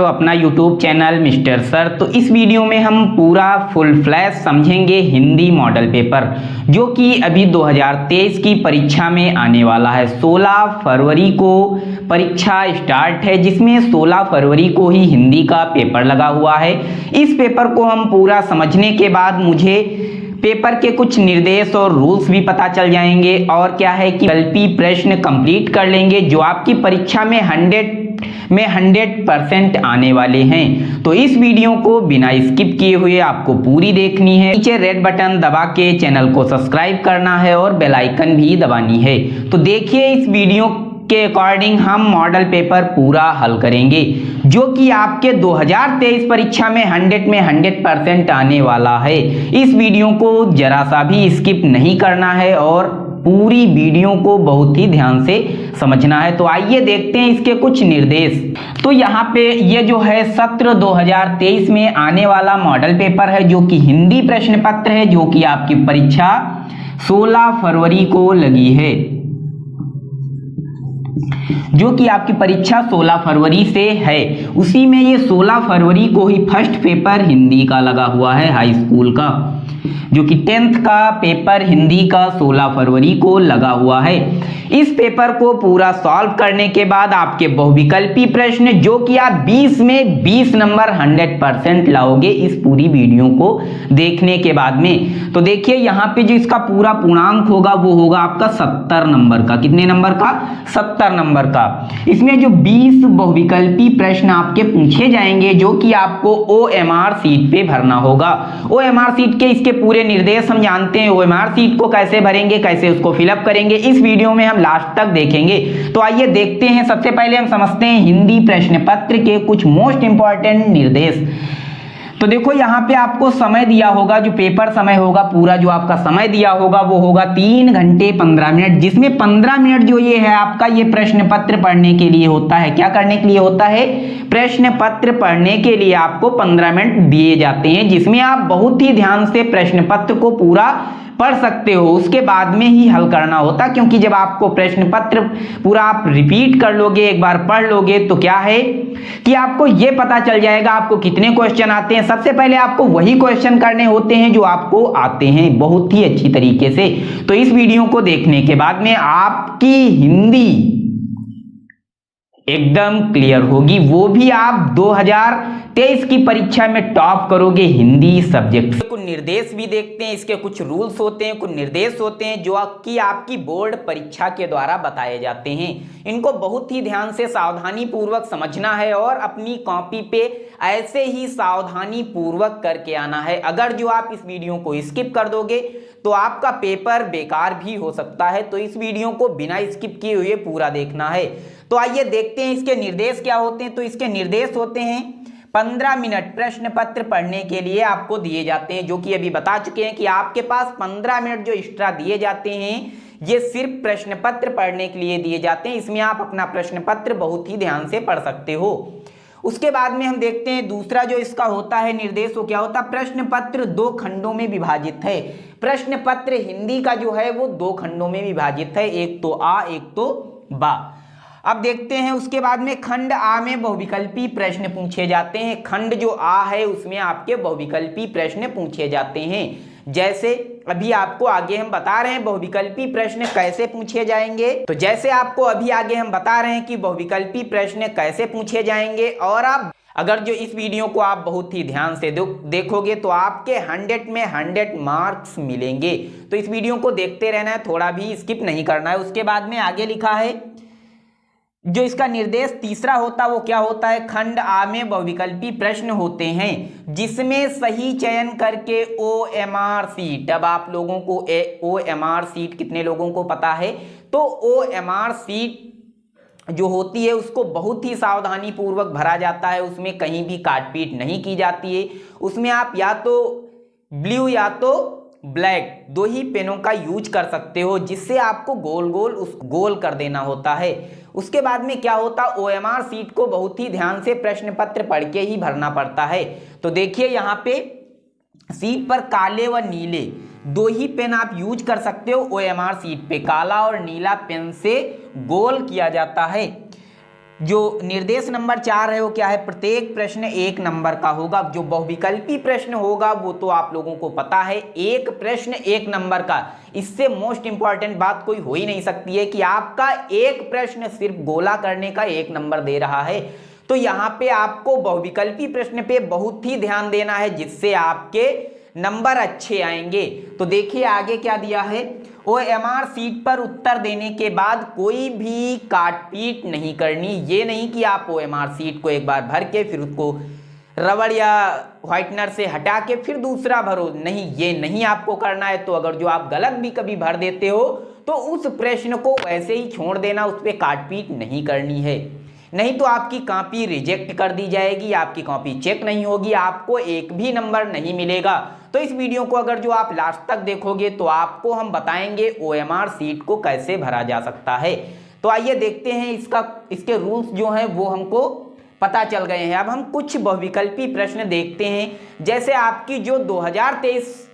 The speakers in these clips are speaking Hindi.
अपना यूट्यूब चैनल मिस्टर सर। तो इस वीडियो में हम पूरा फुल फ्लैश समझेंगे हिंदी मॉडल पेपर, जो कि अभी 2023 की परीक्षा में आने वाला है। 16 फरवरी को परीक्षा स्टार्ट है, जिसमें 16 फरवरी को ही हिंदी का पेपर लगा हुआ है। इस पेपर को हम पूरा समझने के बाद मुझे पेपर के कुछ निर्देश और रूल्स भी पता चल जाएंगे, और क्या है कि विकल्पी प्रश्न कंप्लीट कर लेंगे जो आपकी परीक्षा में 100% आने वाले हैं। तो इस वीडियो को बिना स्किप किए हुए आपको पूरी देखनी है। नीचे रेड बटन दबा के चैनल को सब्सक्राइब करना है और बेल आइकन भी दबानी है। तो देखिए, इस वीडियो के अकॉर्डिंग हम मॉडल पेपर पूरा हल करेंगे, जो कि आपके 2023 परीक्षा में 100% आने वाला है। इस वीडियो को जरा सा भी स्किप नहीं करना है और पूरी वीडियो को बहुत ही ध्यान से समझना है। तो आइए देखते हैं इसके कुछ निर्देश। तो यहाँ पे ये जो है सत्र 2023 में आने वाला मॉडल पेपर है, जो कि हिंदी प्रश्न पत्र है, जो कि आपकी परीक्षा 16 फरवरी को लगी है, जो कि आपकी परीक्षा 16 फरवरी से है। उसी में ये 16 फरवरी को ही फर्स्ट पेपर हिंदी का लगा हुआ है, हाई स्कूल का, जो कि 10th का पेपर हिंदी का 16 फरवरी को लगा हुआ है। इस पेपर को पूरा सॉल्व करने के बाद आपके बहुविकल्पी प्रश्न, जो कि आप 20 में 20 नंबर 100% लाओगे इस पूरी वीडियो को देखने के बाद में। तो देखिए, यहाँ पे जो इसका पूरा पूर्णांक होगा वो होगा आपका 70 नंबर का। कितने नंबर का? 70 नंबर का। इसमें जो 20 बहुविकल्पी प्रश्न आपके पूछे जाएंगे, जो कि आपको OMR सीट पे भरना होगा। OMR सीट के इसके पूरे निर्देश हम जानते हैं। OMR सीट को कैसे भरेंगे, कैसे उसको फिलअप करेंगे, इस वीडियो में हम लास्ट तक देखेंगे। तो आइए देखते हैं। सबसे पहले हम समझते हैं हिंदी प्रश्न पत्र के कुछ मोस्ट इंपॉर्टेंट निर्देश। तो देखो, यहाँ पे आपको समय दिया होगा, जो पेपर समय होगा, पूरा जो आपका समय दिया होगा वो होगा 3 घंटे 15 मिनट, जिसमें 15 मिनट जो ये है आपका, ये प्रश्न पत्र पढ़ने के लिए होता है। क्या करने के लिए होता है? प्रश्न पत्र पढ़ने के लिए आपको 15 मिनट दिए जाते हैं, जिसमें आप बहुत ही ध्यान से प्रश्न पत्र को पूरा पढ़ सकते हो। उसके बाद में ही हल करना होता, क्योंकि जब आपको प्रश्न पत्र पूरा आप रिपीट कर लोगे, एक बार पढ़ लोगे, तो क्या है कि आपको ये पता चल जाएगा आपको कितने क्वेश्चन आते हैं। सबसे पहले आपको वही क्वेश्चन करने होते हैं जो आपको आते हैं बहुत ही अच्छी तरीके से। तो इस वीडियो को देखने के बाद में आपकी हिंदी एकदम क्लियर होगी, वो भी आप 2023 की परीक्षा में टॉप करोगे हिंदी सब्जेक्ट। कुछ निर्देश भी देखते हैं, इसके कुछ रूल्स होते हैं, कुछ निर्देश होते हैं जो कि आपकी बोर्ड परीक्षा के द्वारा बताए जाते हैं। इनको बहुत ही ध्यान से सावधानी पूर्वक समझना है और अपनी कॉपी पे ऐसे ही सावधानी पूर्वक करके आना है। अगर जो आप इस वीडियो को स्किप कर दोगे तो आपका पेपर बेकार भी हो सकता है। तो इस वीडियो को बिना स्किप किए हुए पूरा देखना है। तो आइए देखते हैं इसके निर्देश क्या होते हैं। तो इसके निर्देश होते हैं 15 मिनट प्रश्न पत्र पढ़ने के लिए आपको दिए जाते हैं, जो कि अभी बता चुके हैं कि आपके पास 15 मिनट जो एक्स्ट्रा दिए जाते हैं, ये सिर्फ प्रश्न पत्र पढ़ने के लिए दिए जाते हैं। इसमें आप अपना प्रश्न पत्र बहुत ही ध्यान से पढ़ सकते हो। उसके बाद में हम देखते हैं दूसरा जो इसका होता है निर्देश, वो क्या होता है? प्रश्न पत्र 2 खंडों में विभाजित है। प्रश्न पत्र हिंदी का जो है वो 2 खंडों में विभाजित है, एक तो आ, एक तो बा। अब देखते हैं उसके बाद में खंड आ में बहुविकल्पी प्रश्न पूछे जाते हैं। खंड जो आ है उसमें आपके बहुविकल्पी प्रश्न पूछे जाते हैं। जैसे अभी आपको आगे हम बता रहे हैं बहुविकल्पी प्रश्न कैसे पूछे जाएंगे। तो जैसे आपको अभी आगे हम बता रहे हैं कि बहुविकल्पी प्रश्न कैसे पूछे जाएंगे, और आप अगर जो इस वीडियो को आप बहुत ही ध्यान से देखोगे तो आपके 100 में 100 मार्क्स मिलेंगे। तो इस वीडियो को देखते रहना है, थोड़ा भी स्किप नहीं करना है। उसके बाद में आगे लिखा है जो इसका निर्देश तीसरा होता है वो क्या होता है? खंड आ में बहुविकल्पी प्रश्न होते हैं, जिसमें सही चयन करके OMR सीट। अब आप लोगों को OMR सीट कितने लोगों को पता है? तो OMR सीट जो होती है उसको बहुत ही सावधानी पूर्वक भरा जाता है। उसमें कहीं भी काटपीट नहीं की जाती है। उसमें आप या तो ब्लू या तो ब्लैक 2 ही पेनों का यूज कर सकते हो, जिससे आपको गोल कर देना होता है। उसके बाद में क्या होता? OMR सीट को बहुत ही ध्यान से प्रश्न पत्र पढ़ के ही भरना पड़ता है। तो देखिए, यहाँ पे सीट पर काले व नीले 2 ही पेन आप यूज कर सकते हो। OMR सीट पे काला और नीला पेन से गोल किया जाता है। जो निर्देश नंबर 4 है वो क्या है, प्रत्येक प्रश्न 1 नंबर का होगा। जो बहुविकल्पी प्रश्न होगा वो तो आप लोगों को पता है, एक प्रश्न 1 नंबर का। इससे मोस्ट इंपॉर्टेंट बात कोई हो ही नहीं सकती है कि आपका एक प्रश्न सिर्फ गोला करने का 1 नंबर दे रहा है। तो यहाँ पे आपको बहुविकल्पी प्रश्न पे बहुत ही ध्यान देना है, जिससे आपके नंबर अच्छे आएंगे। तो देखिए आगे क्या दिया है, OMR सीट पर उत्तर देने के बाद कोई भी काटपीट नहीं करनी। ये नहीं कि आप OMR सीट को एक बार भर के फिर उसको रबड़ या व्हाइटनर से हटा के फिर दूसरा भरो, नहीं, ये नहीं आपको करना है। तो अगर जो आप गलत भी कभी भर देते हो तो उस प्रश्न को वैसे ही छोड़ देना, उस पर काटपीट नहीं करनी है, नहीं तो आपकी कॉपी रिजेक्ट कर दी जाएगी, आपकी कॉपी चेक नहीं होगी, आपको एक भी नंबर नहीं मिलेगा। तो इस वीडियो को अगर जो आप लास्ट तक देखोगे तो आपको हम बताएंगे OMR सीट को कैसे भरा जा सकता है। तो आइए देखते हैं इसके रूल्स जो हैं वो हमको पता चल गए हैं। अब हम कुछ बहुविकल्पी प्रश्न देखते हैं, जैसे आपकी जो 2023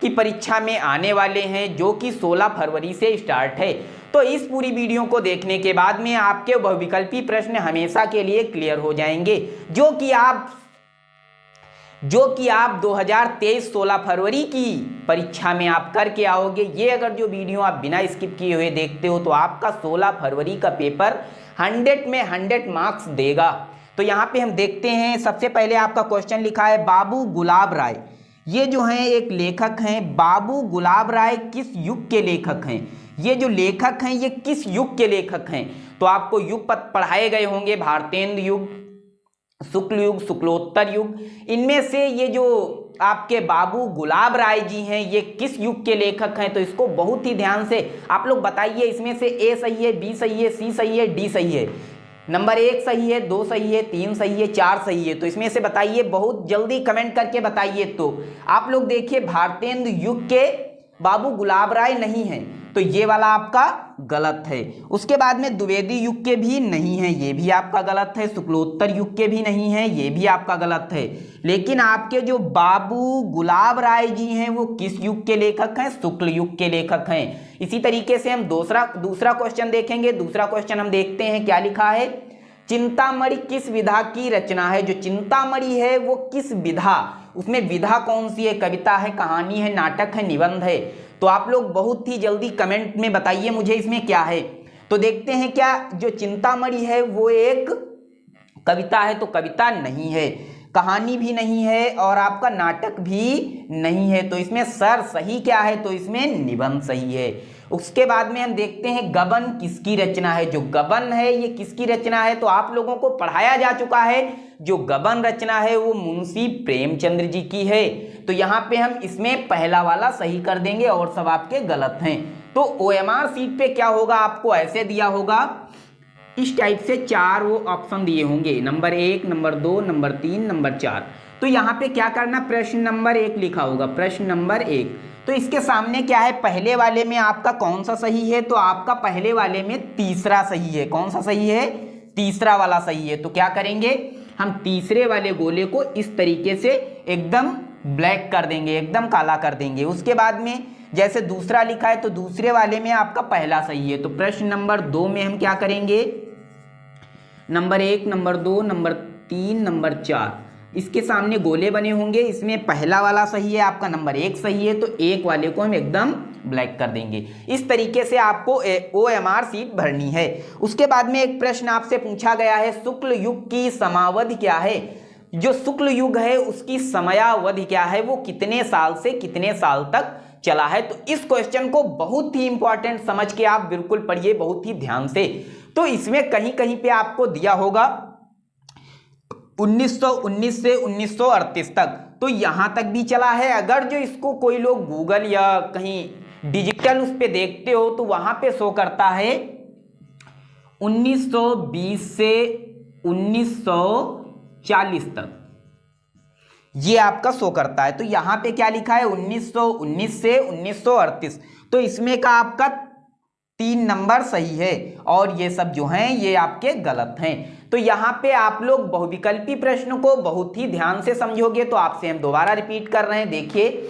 की परीक्षा में आने वाले हैं, जो कि 16 फरवरी से स्टार्ट है। तो इस पूरी वीडियो को देखने के बाद में आपके बहुविकल्पी प्रश्न हमेशा के लिए क्लियर हो जाएंगे, जो कि आप 2023 16 फरवरी की परीक्षा में आप करके आओगे। ये अगर जो वीडियो आप बिना स्किप किए हुए देखते हो तो आपका 16 फरवरी का पेपर 100 में 100 मार्क्स देगा। तो यहाँ पे हम देखते हैं, सबसे पहले आपका क्वेश्चन लिखा है बाबू गुलाब राय। ये जो हैं एक लेखक हैं, बाबू गुलाब राय किस युग के लेखक हैं? ये जो लेखक हैं ये किस युग के लेखक हैं? तो आपको युग पढ़ाए गए होंगे, भारतेंद्र युग, शुक्ल युग, शुक्लोत्तर युग। इनमें से ये जो आपके बाबू गुलाब राय जी हैं ये किस युग के लेखक हैं? तो इसको बहुत ही ध्यान से आप लोग बताइए। इसमें से A सही है, B सही है, C सही है, D सही है, नंबर 1 सही है, 2 सही है, 3 सही है, 4 सही है। तो इसमें से बताइए, बहुत जल्दी कमेंट करके बताइए। तो आप लोग देखिए, भारतेंद्र युग के बाबू गुलाब राय नहीं है, तो ये वाला आपका गलत है। उसके बाद में द्विवेदी युग के भी नहीं है, ये भी आपका गलत है। शुक्लोत्तर युग के भी नहीं है, ये भी आपका गलत है। लेकिन आपके जो बाबू गुलाब राय जी हैं वो किस युग के लेखक हैं? शुक्ल युग के लेखक हैं। इसी तरीके से हम दूसरा क्वेश्चन देखेंगे। दूसरा क्वेश्चन हम देखते हैं क्या लिखा है, चिंतामणि किस विधा की रचना है? जो चिंतामणि है वो किस विधा, उसमें विधा कौन सी है? कविता है, कहानी है, नाटक है, निबंध है? तो आप लोग बहुत ही जल्दी कमेंट में बताइए मुझे इसमें क्या है। तो देखते हैं, क्या जो चिंतामणि है वो एक कविता है? तो कविता नहीं है, कहानी भी नहीं है और आपका नाटक भी नहीं है। तो इसमें सर सही क्या है? तो इसमें निबंध सही है। उसके बाद में हम देखते हैं गबन किसकी रचना है? जो गबन है ये किसकी रचना है? तो आप लोगों को पढ़ाया जा चुका है, जो गबन रचना है वो मुंशी प्रेमचंद्र जी की है। तो यहाँ पे हम इसमें पहला वाला सही कर देंगे और सब आपके गलत हैं। तो OMR सीट पे क्या होगा, आपको ऐसे दिया होगा, इस टाइप से 4 वो ऑप्शन दिए होंगे, नंबर 1, नंबर 2, नंबर 3, नंबर 4। तो यहाँ पे क्या करना, प्रश्न नंबर 1 लिखा होगा, प्रश्न नंबर 1। तो इसके सामने क्या है, पहले वाले में आपका कौन सा सही है? तो आपका पहले वाले में तीसरा सही है। कौन सा सही है? तीसरा वाला सही है। तो क्या करेंगे, हम तीसरे वाले गोले को इस तरीके से एकदम ब्लैक कर देंगे, एकदम काला कर देंगे। उसके बाद में जैसे दूसरा लिखा है तो दूसरे वाले में आपका पहला सही है। तो प्रश्न नंबर 2 में हम क्या करेंगे, नंबर 1, नंबर 2, नंबर 3, नंबर 4, इसके सामने गोले बने होंगे, इसमें पहला वाला सही है, आपका नंबर 1 सही है, तो 1 वाले को हम एकदम ब्लैक कर देंगे। इस तरीके से आपको OMR सीट भरनी है। उसके बाद में एक प्रश्न आपसे पूछा गया है, शुक्ल युग की समावधि क्या है? जो शुक्ल युग है उसकी समयावधि क्या है? वो कितने साल से कितने साल तक चला है? तो इस क्वेश्चन को बहुत ही इंपॉर्टेंट समझ के आप बिल्कुल पढ़िए, बहुत ही ध्यान से। तो इसमें कहीं कहीं पे आपको दिया होगा 1919 से 1938 तक, तो यहां तक भी चला है। अगर जो इसको कोई लोग गूगल या कहीं डिजिटल उस पे देखते हो तो वहां पे शो करता है 1920 से 1940 तक, ये आपका शो करता है। तो यहां पे क्या लिखा है, 1919 से 1938। तो इसमें का आपका 3 नंबर सही है और ये सब जो हैं ये आपके गलत हैं। तो यहाँ पे आप लोग बहुविकल्पी प्रश्न को बहुत ही ध्यान से समझोगे। तो आपसे हम दोबारा रिपीट कर रहे हैं, देखिए,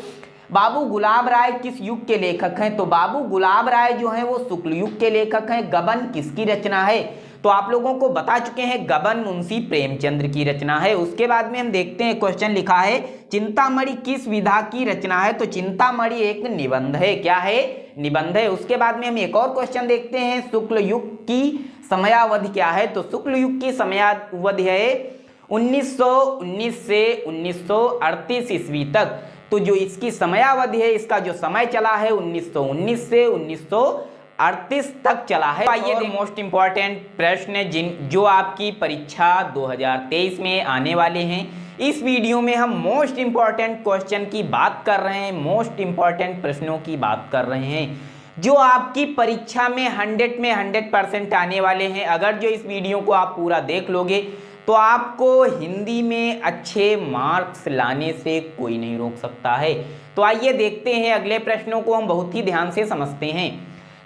बाबू गुलाब राय किस युग के लेखक हैं? तो बाबू गुलाब राय जो हैं वो शुक्ल युग के लेखक हैं। गबन किसकी रचना है? तो आप लोगों को बता चुके हैं गबन मुंशी प्रेमचंद्र की रचना है। उसके बाद में हम देखते हैं क्वेश्चन लिखा है चिंतामणि किस विधा की रचना है, तो चिंतामणि एक निबंध है। क्या है? निबंध है। उसके बाद में हम एक और क्वेश्चन देखते हैं शुक्ल युग की समयावधि क्या है, तो शुक्ल युग की समयावधि है 1919 से 1938 ईस्वी तक। तो जो इसकी समयावधि है, इसका जो समय चला है 1919 से 1938 तक चला है। आइए मोस्ट इंपॉर्टेंट प्रश्न जो आपकी परीक्षा 2023 में आने वाले हैं, इस वीडियो में हम मोस्ट इंपॉर्टेंट क्वेश्चन की बात कर रहे हैं, मोस्ट इंपॉर्टेंट प्रश्नों की बात कर रहे हैं जो आपकी परीक्षा में 100 में 100% आने वाले हैं। अगर जो इस वीडियो को आप पूरा देख लोगे तो आपको हिंदी में अच्छे मार्क्स लाने से कोई नहीं रोक सकता है। तो आइए देखते हैं अगले प्रश्नों को हम बहुत ही ध्यान से समझते हैं।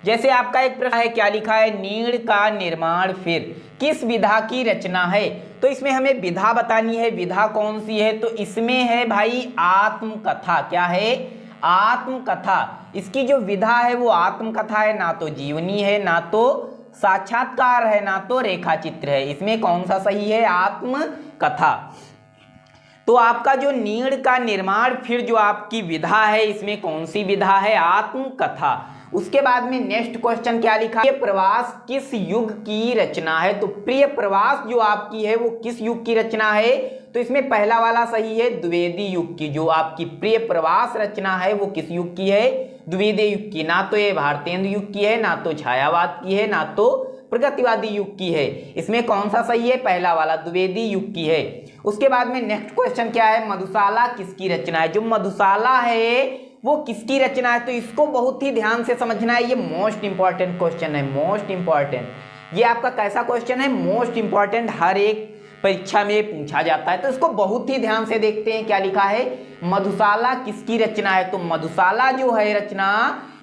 जैसे आपका एक प्रश्न है, क्या लिखा है, नीड़ का निर्माण फिर किस विधा की रचना है, तो इसमें हमें विधा बतानी है। विधा कौन सी है, तो इसमें है भाई आत्मकथा। क्या है? आत्मकथा। इसकी जो विधा है वो आत्मकथा है, ना तो जीवनी है, ना तो साक्षात्कार है, ना तो रेखा चित्र है। इसमें कौन सा सही है? आत्मकथा। तो आपका जो नीड़ का निर्माण फिर जो आपकी विधा है, इसमें कौन सी विधा है? आत्मकथा। उसके बाद में नेक्स्ट क्वेश्चन क्या लिखा है, प्रवास किस युग की रचना है, तो प्रिय प्रवास जो आपकी है वो किस युग की रचना है, तो इसमें पहला वाला सही है, द्विवेदी युग की। जो आपकी प्रिय प्रवास रचना है वो किस युग की है? द्विवेदी युग की। ना तो ये भारतेंदु युग की है, ना तो छायावाद की है, ना तो प्रगतिवादी युग की है। इसमें कौन सा सही है? पहला वाला, द्विवेदी युग की है। उसके बाद में नेक्स्ट क्वेश्चन क्या है, मधुशाला किसकी रचना है। जो मधुशाला है वो किसकी रचना है, तो इसको बहुत ही ध्यान से समझना है। ये मोस्ट इंपॉर्टेंट क्वेश्चन है, मोस्ट इंपॉर्टेंट। ये आपका कैसा क्वेश्चन है? मोस्ट इंपॉर्टेंट, हर एक परीक्षा में पूछा जाता है, तो इसको बहुत ही ध्यान से देखते हैं। क्या लिखा है, मधुशाला किसकी रचना है, तो मधुशाला जो है रचना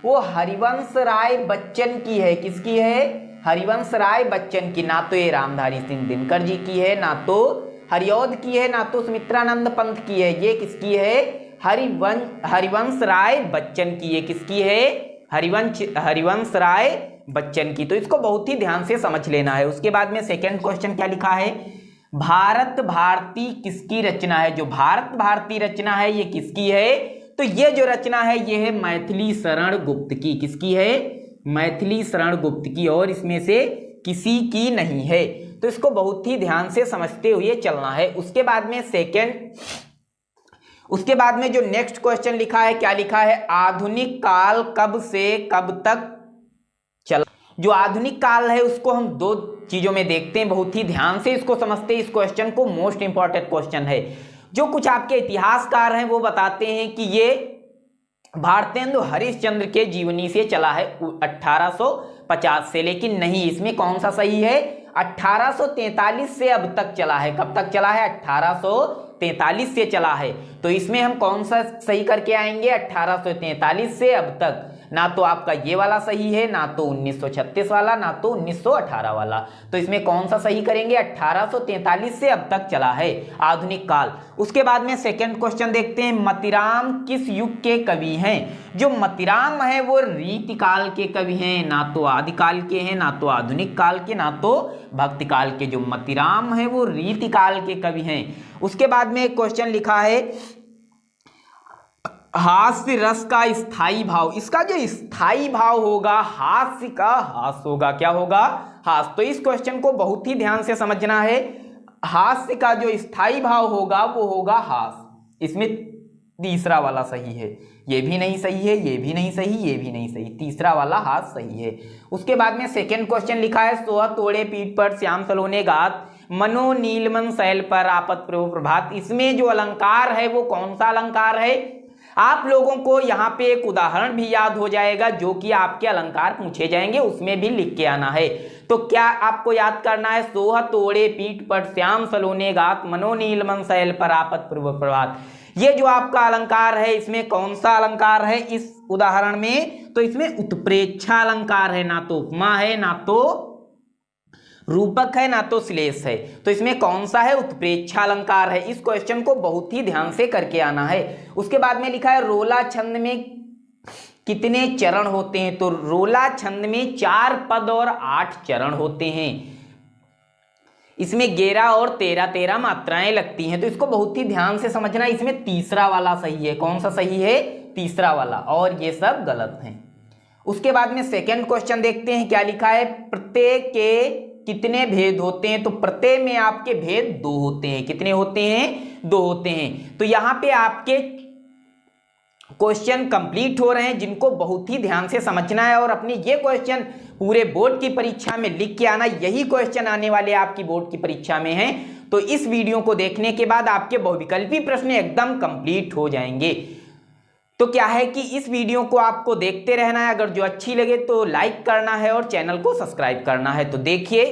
वो हरिवंश राय बच्चन की है। किसकी है? हरिवंश राय बच्चन की। ना तो ये रामधारी सिंह दिनकर जी की है, ना तो हरिऔध की है, ना तो सुमित्रानंद पंत की है। ये किसकी है? हरिवंश राय बच्चन की। ये किसकी है? हरिवंश राय बच्चन की। तो इसको बहुत ही ध्यान से समझ लेना है। उसके बाद में सेकंड क्वेश्चन क्या लिखा है, भारत भारती किसकी रचना है। जो भारत भारती रचना है ये किसकी है, तो ये जो रचना है ये है मैथिली शरण गुप्त की। किसकी है? मैथिली शरण गुप्त की, और इसमें से किसी की नहीं है। तो इसको बहुत ही ध्यान से समझते हुए चलना है। उसके बाद में जो नेक्स्ट क्वेश्चन लिखा है, क्या लिखा है, आधुनिक काल कब से कब तक चला। जो आधुनिक काल है उसको हम दो चीजों में देखते हैं, बहुत ही ध्यान से इसको समझते हैं। इस क्वेश्चन को मोस्ट इंपॉर्टेंट क्वेश्चन है। जो कुछ आपके इतिहासकार हैं वो बताते हैं कि ये भारतेंदु हरिश्चंद्र के जीवनी से चला है 1850 से, लेकिन नहीं, इसमें कौन सा सही है? 1843 से अब तक चला है। कब तक चला है? 1843 से चला है। तो इसमें हम कौन सा सही करके आएंगे? 1843 से अब तक। ना तो आपका ये वाला सही है, ना तो 1936 वाला, ना तो 1918 वाला। तो इसमें कौन सा सही करेंगे? 1843 से अब तक चला है आधुनिक काल। उसके बाद में सेकंड क्वेश्चन देखते हैं, मतिराम किस युग के कवि हैं। जो मतिराम है वो रीति काल के कवि हैं, ना तो आदिकाल के हैं, ना तो आधुनिक काल के, ना तो भक्ति काल के। जो मतिराम है वो रीति काल के कवि हैं। उसके बाद में एक क्वेश्चन लिखा है, हास्य रस का स्थाई भाव। इसका जो स्थाई भाव होगा, हास्य का हास होगा। क्या होगा? हास। तो इस क्वेश्चन को बहुत ही ध्यान से समझना है। हास्य का जो स्थाई भाव होगा वो होगा हास। इसमें तीसरा वाला सही है, ये भी नहीं सही है, ये भी नहीं सही, ये भी नहीं सही, तीसरा वाला हास सही है। उसके बाद में सेकंड क्वेश्चन लिखा है, सोह तोड़े पीठ पर श्याम सलोने गात, मनो नीलमन शैल पर आपत प्रभात। इसमें जो अलंकार है वो कौन सा अलंकार है? आप लोगों को यहाँ पे एक उदाहरण भी याद हो जाएगा जो कि आपके अलंकार पूछे जाएंगे, उसमें भी लिख के आना है। तो क्या आपको याद करना है, सोह तोड़े पीठ पर श्याम सलोने गात, मनो नीलमन शैल पर आपत प्रभात। ये जो आपका अलंकार है इसमें कौन सा अलंकार है इस उदाहरण में? तो इसमें उत्प्रेक्षा अलंकार है, ना तो उपमा है, ना तो रूपक है, ना तो श्लेष है। तो इसमें कौन सा है? उत्प्रेक्षा अलंकार है। इस क्वेश्चन को बहुत ही ध्यान से करके आना है। उसके बाद में लिखा है, रोला छंद में कितने चरण होते हैं? तो रोला छंद में 4 पद और 8 चरण होते हैं। इसमें 11 और 13 मात्राएं लगती हैं, तो इसको बहुत ही ध्यान से समझना। इसमें तीसरा वाला सही है। कौन सा सही है? तीसरा वाला, और ये सब गलत हैं। उसके बाद में सेकंड क्वेश्चन देखते हैं क्या लिखा है। प्रत्यय के कितने भेद होते हैं? तो प्रत्यय में आपके भेद 2 होते हैं। कितने होते हैं? 2 होते हैं। तो यहां पे आपके क्वेश्चन कंप्लीट हो रहे हैं, जिनको बहुत ही ध्यान से समझना है और अपनी ये क्वेश्चन पूरे बोर्ड की परीक्षा में लिख के आना। यही क्वेश्चन आने वाले आपकी बोर्ड की परीक्षा में हैं। तो इस वीडियो को देखने के बाद आपके बहुविकल्पी प्रश्न एकदम कंप्लीट हो जाएंगे। तो क्या है कि इस वीडियो को आपको देखते रहना है। अगर जो अच्छी लगे तो लाइक करना है और चैनल को सब्सक्राइब करना है। तो देखिए,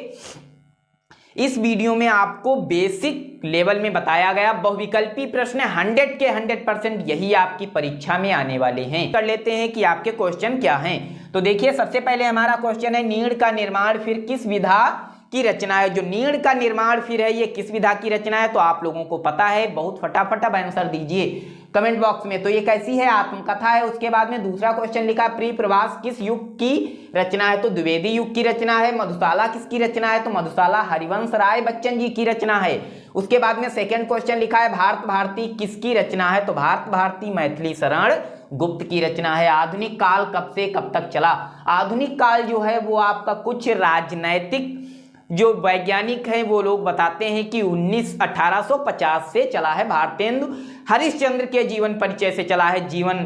इस वीडियो में आपको बेसिक लेवल में बताया गया बहुविकल्पी प्रश्न 100 के 100% यही आपकी परीक्षा में आने वाले हैं। कर लेते हैं कि आपके क्वेश्चन क्या हैं। तो देखिए, सबसे पहले हमारा क्वेश्चन है, नीड़ का निर्माण फिर किस विधा की रचना है? जो नीड़ का निर्माण फिर है, ये किस विधा की रचना है? तो आप लोगों को पता है। बहुत फटाफट अब आंसर दीजिए कमेंट बॉक्स में। तो ये कैसी है? आत्मकथा है। उसके बाद में दूसरा क्वेश्चन लिखा, प्रिय प्रवास किस युग की रचना है? तो द्विवेदी युग की रचना है। मधुशाला किसकी रचना है? तो मधुशाला हरिवंश राय बच्चन जी की रचना है। उसके बाद में सेकंड क्वेश्चन लिखा है, भारत भारती किसकी रचना है? तो भारत भारती मैथिली शरण गुप्त की रचना है। आधुनिक काल कब से कब तक चला? आधुनिक काल जो है वो आपका कुछ राजनैतिक जो वैज्ञानिक हैं वो लोग बताते हैं कि 1850 से चला है। भारतेंदु हरिश्चंद्र के जीवन परिचय से चला है, जीवन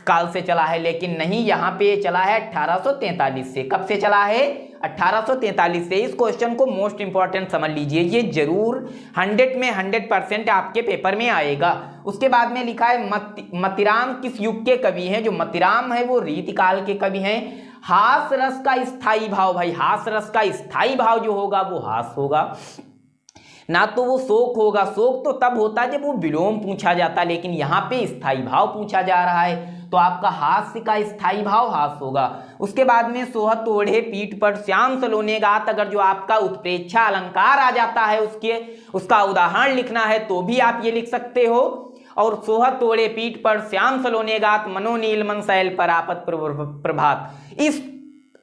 काल से चला है, लेकिन नहीं, यहाँ पे चला है 1843 से। कब से चला है? 1843 से। इस क्वेश्चन को मोस्ट इंपॉर्टेंट समझ लीजिए, ये जरूर 100 में 100% आपके पेपर में आएगा। उसके बाद में लिखा है, मतिराम किस युग के कवि हैं? जो मतिराम है वो रीतिकाल के कवि हैं। हास रस का स्थायी भाव, भाई हास रस का स्थायी भाव जो होगा वो हास होगा, ना तो वो शोक होगा। शोक तो तब होता है जब वो विलोम पूछा जाता, लेकिन यहाँ पे स्थायी भाव पूछा जा रहा है, तो आपका हास्य का स्थायी भाव हास होगा। उसके बाद में, सोहत ओढ़े पीठ पर श्याम सलोने गात, अगर जो आपका उत्प्रेक्षा अलंकार आ जाता है उसका उदाहरण लिखना है तो भी आप ये लिख सकते हो। और सोहत ओढ़े पीठ पर श्याम सलोने गात, मनोनील मन शैल पर आपत प्रभात,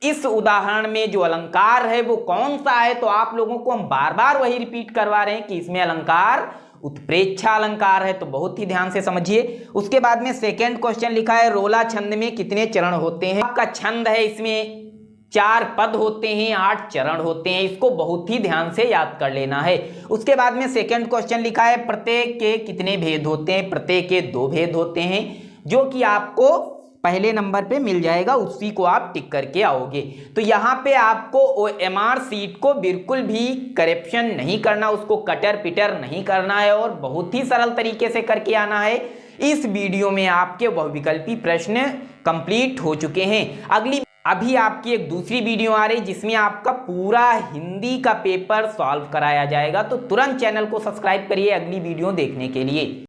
इस उदाहरण में जो अलंकार है वो कौन सा है? तो आप लोगों को हम बार बार वही रिपीट करवा रहे हैं कि इसमें अलंकार उत्प्रेक्षा अलंकार है। तो बहुत ही ध्यान से समझिए। उसके बाद में सेकंड क्वेश्चन लिखा है, रोला छंद में कितने चरण होते हैं? आपका छंद है, इसमें 4 पद होते हैं, 8 चरण होते हैं। इसको बहुत ही ध्यान से याद कर लेना है। उसके बाद में सेकंड क्वेश्चन लिखा है, प्रत्येक के कितने भेद होते हैं? प्रत्येक के 2 भेद होते हैं, जो कि आपको पहले नंबर पे मिल जाएगा, उसी को आप टिक करके आओगे। तो यहाँ पे आपको OMR सीट को बिल्कुल भी करेक्शन नहीं करना, उसको कटर पिटर नहीं करना है और बहुत ही सरल तरीके से करके आना है। इस वीडियो में आपके बहुविकल्पी प्रश्न कंप्लीट हो चुके हैं। अभी आपकी एक दूसरी वीडियो आ रही जिसमें आपका पूरा हिंदी का पेपर सॉल्व कराया जाएगा। तो तुरंत चैनल को सब्सक्राइब करिए अगली वीडियो देखने के लिए।